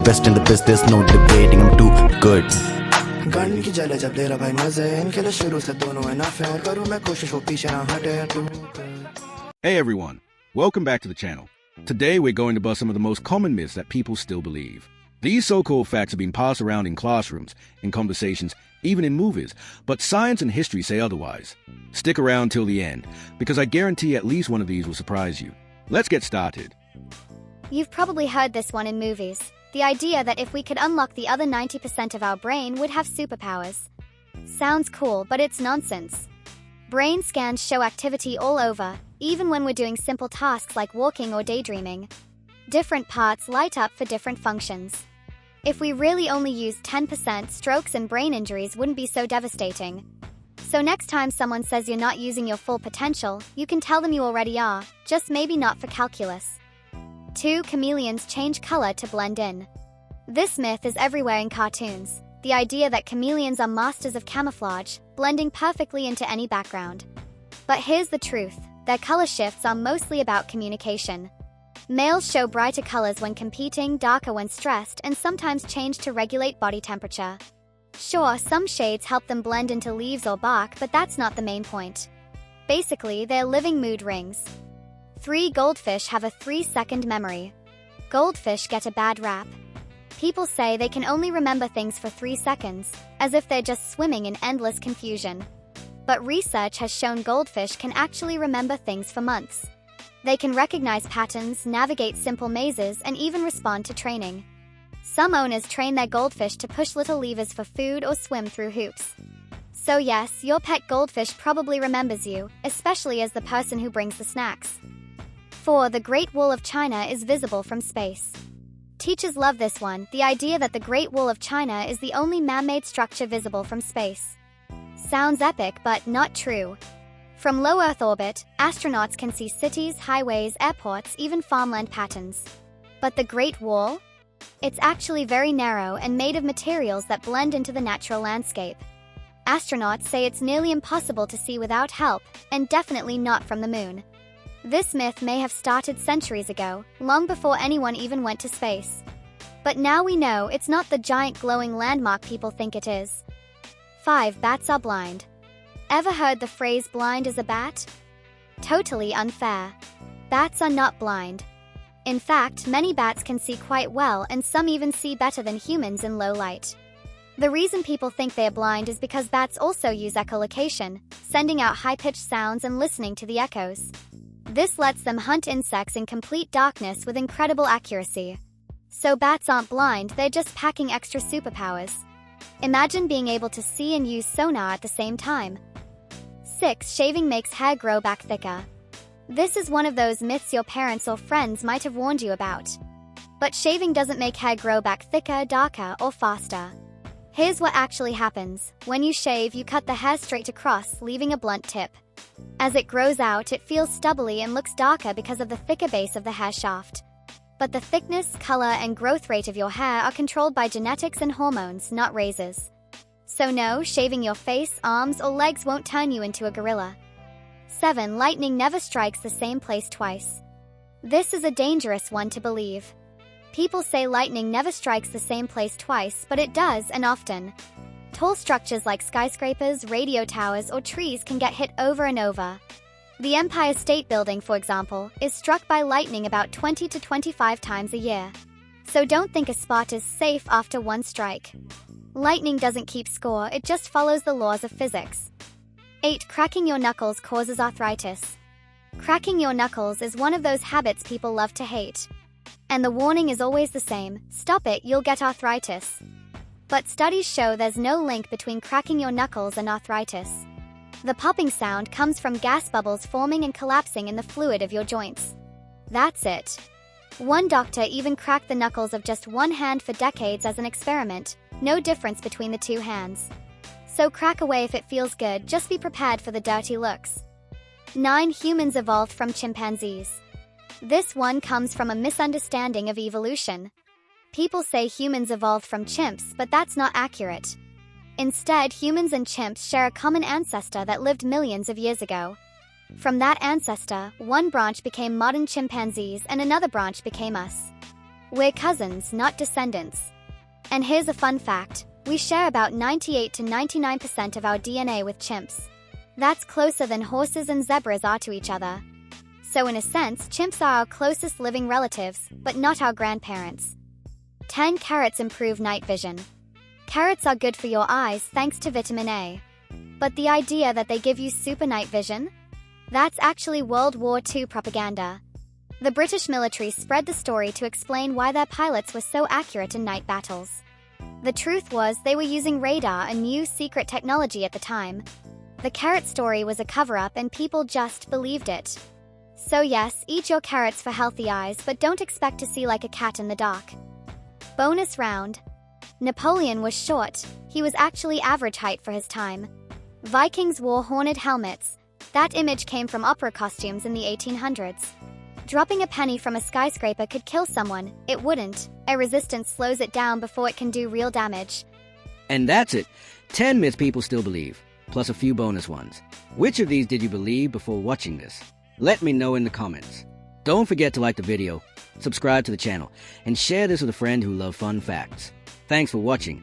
best in the biz, there's no debating, I'm too good. Gun की जले जब दे रहा भाई मजे इनके लिए शुरू से दोनों इनफ है और करूँ मैं कोशिश वो पीछे ना हटे too good. Hey everyone, welcome back to the channel. Today we're going to bust some of the most common myths that people still believe. These so-called facts have been passed around in classrooms, in conversations, even in movies, but science and history say otherwise. Stick around till the end, because I guarantee at least one of these will surprise you. Let's get started. You've probably heard this one in movies. The idea that if we could unlock the other 90% of our brain, would have superpowers. Sounds cool, but it's nonsense. Brain scans show activity all over, even when we're doing simple tasks like walking or daydreaming. Different parts light up for different functions. If we really only used 10%, strokes and brain injuries wouldn't be so devastating. So next time someone says you're not using your full potential, you can tell them you already are, just maybe not for calculus. 2. Chameleons change color to blend in. This myth is everywhere in cartoons. The idea that chameleons are masters of camouflage, blending perfectly into any background. But here's the truth, their color shifts are mostly about communication. Males show brighter colors when competing, darker when stressed, and sometimes change to regulate body temperature. Sure, some shades help them blend into leaves or bark, but that's not the main point. Basically, they're living mood rings. 3. Goldfish have a 3-second memory. Goldfish get a bad rap. People say they can only remember things for 3 seconds, as if they're just swimming in endless confusion. But research has shown goldfish can actually remember things for months. They can recognize patterns, navigate simple mazes, and even respond to training. Some owners train their goldfish to push little levers for food or swim through hoops. So yes, your pet goldfish probably remembers you, especially as the person who brings the snacks. 4. The Great Wall of China is visible from space. Teachers love this one, the idea that the Great Wall of China is the only man-made structure visible from space. Sounds epic, but not true. From low Earth orbit, astronauts can see cities, highways, airports, even farmland patterns. But the Great Wall? It's actually very narrow and made of materials that blend into the natural landscape. Astronauts say it's nearly impossible to see without help, and definitely not from the moon. This myth may have started centuries ago, long before anyone even went to space. But now we know it's not the giant glowing landmark people think it is. 5. Bats are blind. Ever heard the phrase blind as a bat? Totally unfair. Bats are not blind. In fact, many bats can see quite well, and some even see better than humans in low light. The reason people think they are blind is because bats also use echolocation, sending out high-pitched sounds and listening to the echoes. This lets them hunt insects in complete darkness with incredible accuracy. So bats aren't blind, they're just packing extra superpowers. Imagine being able to see and use sonar at the same time. 6. Shaving makes hair grow back thicker. This is one of those myths your parents or friends might have warned you about. But shaving doesn't make hair grow back thicker, darker, or faster. Here's what actually happens. When you shave, you cut the hair straight across, leaving a blunt tip. As it grows out, it feels stubbly and looks darker because of the thicker base of the hair shaft. But the thickness, color, and growth rate of your hair are controlled by genetics and hormones, not razors. So no, shaving your face, arms, or legs won't turn you into a gorilla. 7. Lightning never strikes the same place twice. This is a dangerous one to believe. People say lightning never strikes the same place twice, but it does, and often. Tall structures like skyscrapers, radio towers, or trees can get hit over and over. The Empire State Building, for example, is struck by lightning about 20 to 25 times a year. So don't think a spot is safe after one strike. Lightning doesn't keep score, it just follows the laws of physics. 8. Cracking your knuckles causes arthritis. Cracking your knuckles is one of those habits people love to hate. And the warning is always the same: stop it, you'll get arthritis. But studies show there's no link between cracking your knuckles and arthritis. The popping sound comes from gas bubbles forming and collapsing in the fluid of your joints. That's it. One doctor even cracked the knuckles of just one hand for decades as an experiment, no difference between the two hands. So crack away if it feels good, just be prepared for the dirty looks. 9. Humans evolved from chimpanzees. This one comes from a misunderstanding of evolution. People say humans evolved from chimps, but that's not accurate. Instead, humans and chimps share a common ancestor that lived millions of years ago. From that ancestor, one branch became modern chimpanzees and another branch became us. We're cousins, not descendants. And here's a fun fact. We share about 98 to 99% of our DNA with chimps. That's closer than horses and zebras are to each other. So in a sense, chimps are our closest living relatives, but not our grandparents. 10 carrots improve night vision. Carrots are good for your eyes thanks to vitamin A. But the idea that they give you super night vision? That's actually World War II propaganda. The British military spread the story to explain why their pilots were so accurate in night battles. The truth was they were using radar, a new secret technology at the time. The carrot story was a cover-up and people just believed it. So yes, eat your carrots for healthy eyes, but don't expect to see like a cat in the dark. Bonus round. Napoleon was short. He was actually average height for his time. Vikings wore horned helmets. That image came from opera costumes in the 1800s. Dropping a penny from a skyscraper could kill someone. It wouldn't. Air resistance slows it down before it can do real damage. And that's it. 10 myths people still believe, plus a few bonus ones. Which of these did you believe before watching this? Let me know in the comments. Don't forget to like the video, subscribe to the channel, and share this with a friend who loves fun facts. Thanks for watching,